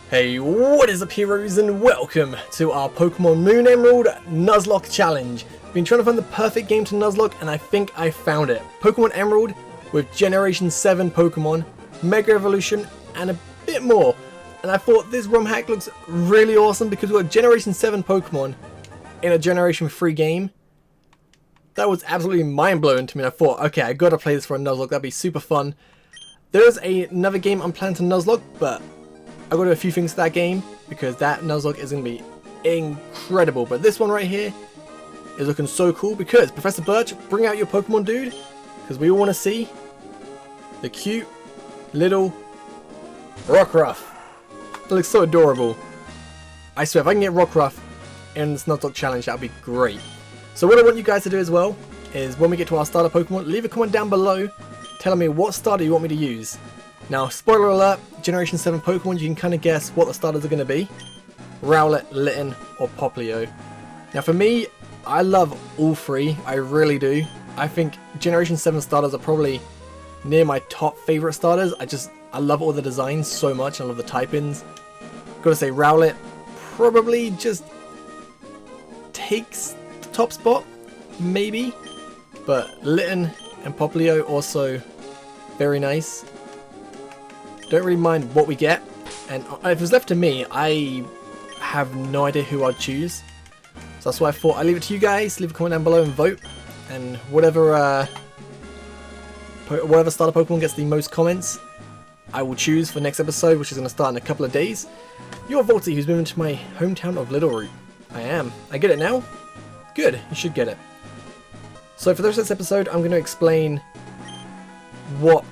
Hey, what is up heroes, and welcome to our Pokemon Moon Emerald Nuzlocke challenge. Been trying to find the perfect game to Nuzlocke and I think I found it. Pokemon Emerald with Generation 7 Pokemon, Mega Evolution and a bit more. And I thought this ROM hack looks really awesome because we've got Generation 7 Pokemon in a Generation 3 game. That was absolutely mind-blowing to me. I thought, okay, I gotta play this for a Nuzlocke, that'd be super fun. There's another game I'm planning to Nuzlocke, but I've got to do a few things to that game because that Nuzlocke is going to be incredible. But this one right here is looking so cool because Professor Birch, bring out your Pokemon, dude, because we all want to see the cute little Rockruff. It looks so adorable. I swear, if I can get Rockruff in this Nuzlocke challenge, that would be great. So what I want you guys to do as well is when we get to our starter Pokemon, leave a comment down below telling me what starter you want me to use. Now, spoiler alert, Generation 7 Pokemon, you can kind of guess what the starters are going to be. Rowlet, Litten, or Popplio. Now for me, I love all three, I really do. I think Generation 7 starters are probably near my top favourite starters. I love all the designs so much, I love the type-ins. Gotta say, Rowlet probably just takes the top spot, maybe. But Litten and Popplio also very nice. Don't really mind what we get, and if it was left to me, I have no idea who I'd choose. So that's why I thought I'd leave it to you guys. Leave a comment down below and vote, and whatever starter Pokemon gets the most comments, I will choose for next episode, which is going to start in a couple of days. You're HeroVoltsy, who's moving to my hometown of Littleroot. I am. I get it now? Good, you should get it. So for the rest of this episode, I'm going to explain what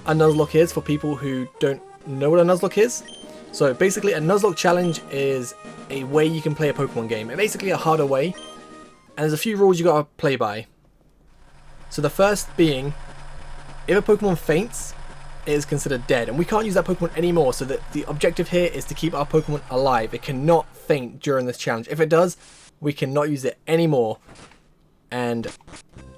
a Nuzlocke is for people who don't know what a Nuzlocke is. So basically a Nuzlocke challenge is a way you can play a Pokemon game. It's basically a harder way, and there's a few rules you gotta play by. So the first being, if a Pokemon faints, it is considered dead, and we can't use that Pokemon anymore, so that the objective here is to keep our Pokemon alive. It cannot faint during this challenge. If it does, we cannot use it anymore. And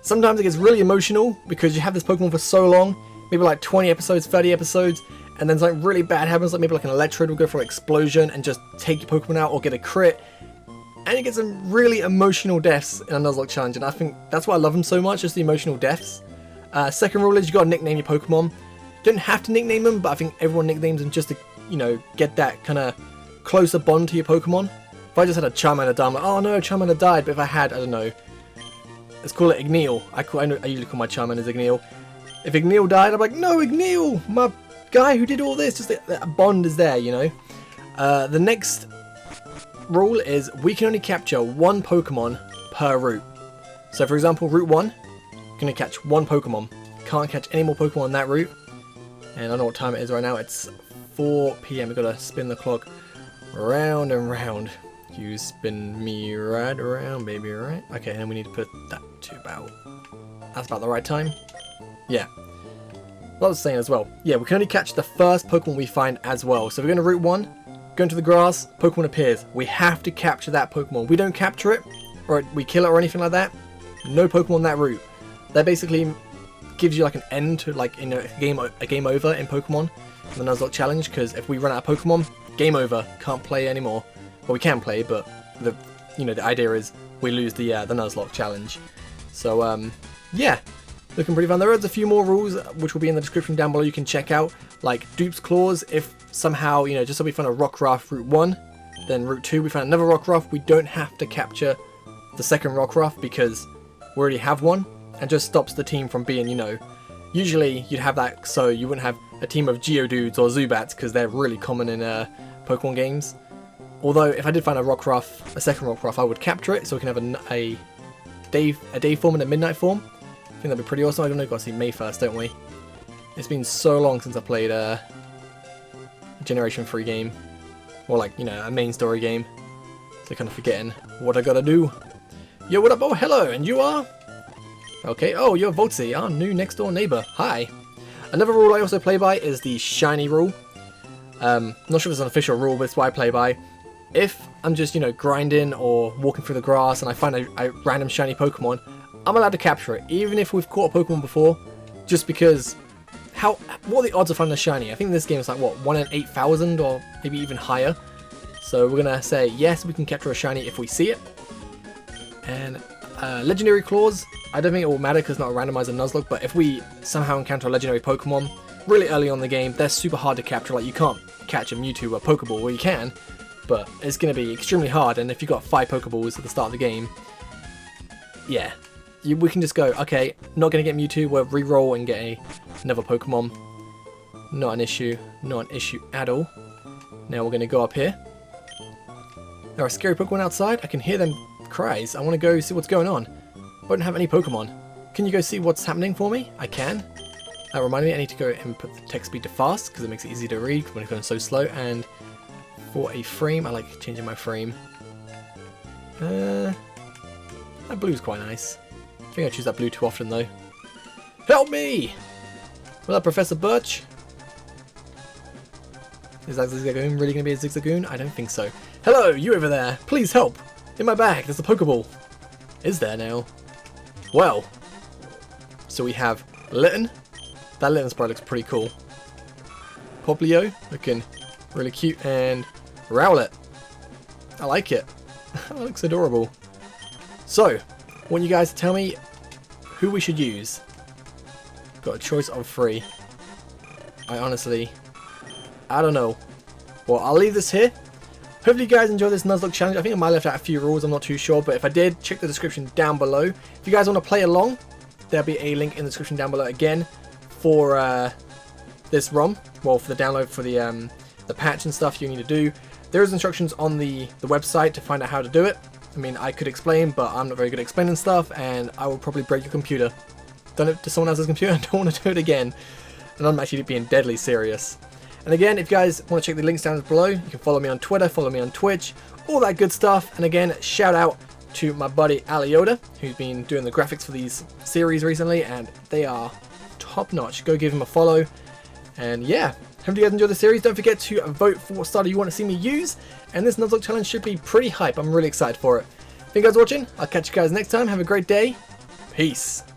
sometimes it gets really emotional because you have this Pokemon for so long, maybe like 20 episodes, 30 episodes, and then something really bad happens, like maybe like an Electrode will go for an explosion and just take your Pokemon out or get a crit. And you get some really emotional deaths in a Nuzlocke challenge, and I think that's why I love them so much, just the emotional deaths. Second rule is you gotta nickname your Pokemon. Don't have to nickname them, but I think everyone nicknames them just to, you know, get that kind of closer bond to your Pokemon. If I just had a Charmander die, I'm like, oh no, Charmander died, but if I had, I don't know, let's call it Igneal. I usually call my Charmanders Igneal. If Igneal died, I'm like, no, Igneal, my guy who did all this. Just that bond is there, you know. The next rule is we can only capture one Pokemon per route. So for example, Route 1, you can only catch one Pokemon. Can't catch any more Pokemon on that route. And I don't know what time it is right now. It's 4 PM. We've got to spin the clock round and round. You spin me right around, baby, right? Okay, and then we need to put that to about... That's about the right time. Yeah. What I was saying as well. Yeah, we can only catch the first Pokemon we find as well. So we're going to Route 1, go into the grass, Pokemon appears. We have to capture that Pokemon. We don't capture it, or we kill it or anything like that. No Pokemon on that route. That basically gives you like an end to like in a game over in Pokemon, in the Nuzlocke challenge, because if we run out of Pokemon, game over. Can't play anymore. Well, we can play, but the idea is we lose the Nuzlocke challenge. So yeah. Looking pretty fun. There is a few more rules which will be in the description down below you can check out, like Dupe's Claws. If somehow, you know, just so we find a Rockruff Route 1, then Route 2 we find another Rockruff, we don't have to capture the second Rockruff because we already have one, and just stops the team from being, you know, usually you'd have that so you wouldn't have a team of Geodudes or Zubats because they're really common in Pokemon games. Although if I did find a second Rockruff, I would capture it so we can have a day form and a midnight form. I think that'd be pretty awesome. I don't know, we've got to see May 1st, don't we? It's been so long since I played a Generation 3 game. Or like, you know, a main story game. So kind of forgetting what I gotta do. Yo, what up? Oh, hello, and you are? Okay, oh, you're HeroVoltsy, our new next door neighbor. Hi. Another rule I also play by is the shiny rule. Not sure if it's an official rule, but it's what I play by. If I'm just, you know, grinding or walking through the grass and I find a random shiny Pokemon, I'm allowed to capture it, even if we've caught a Pokemon before, just because what are the odds of finding a shiny? I think this game is like, what, 1 in 8,000 or maybe even higher. So we're going to say, yes, we can capture a shiny if we see it. And legendary claws, I don't think it will matter because it's not a randomizer Nuzlocke, but if we somehow encounter a legendary Pokemon really early on in the game, they're super hard to capture. Like, you can't catch a Mewtwo or a Pokeball, well you can, but it's going to be extremely hard. And if you've got 5 Pokeballs at the start of the game, yeah, we can just go, okay, not going to get Mewtwo, we'll re-roll and get another Pokemon. Not an issue at all. Now we're going to go up here. There are scary Pokemon outside, I can hear them cries. I want to go see what's going on. I don't have any Pokemon. Can you go see what's happening for me? I can. That reminded me I need to go and put the text speed to fast because it makes it easy to read when it's going so slow. And for a frame, I like changing my frame. That blue's quite nice. I think I choose that blue too often though. Help me! Will that Professor Birch? Is that Zigzagoon really going to be a Zigzagoon? I don't think so. Hello, you over there! Please help! In my bag, there's a Pokeball. Is there now? Well. So we have Litten. That Litten sprite looks pretty cool. Poplio, looking really cute. And Rowlet. I like it. That looks adorable. So, I want you guys to tell me who we should use. Got a choice of 3. I don't know. Well, I'll leave this here. Hopefully you guys enjoyed this Nuzlocke challenge. I think I might have left out a few rules, I'm not too sure, but if I did, check the description down below. If you guys want to play along, there'll be a link in the description down below again for this ROM. Well, for the download for the patch and stuff you need to do. There is instructions on the website to find out how to do it. I mean, I could explain, but I'm not very good at explaining stuff, and I will probably break your computer. Done it to someone else's computer, I don't want to do it again. And I'm actually being deadly serious. And again, if you guys want to check the links down below, you can follow me on Twitter, follow me on Twitch, all that good stuff. And again, shout out to my buddy Alioda, who's been doing the graphics for these series recently, and they are top notch. Go give him a follow. And yeah, hope you guys enjoyed the series. Don't forget to vote for what starter you want to see me use. And this Nuzlocke challenge should be pretty hype. I'm really excited for it. Thank you guys for watching. I'll catch you guys next time. Have a great day. Peace.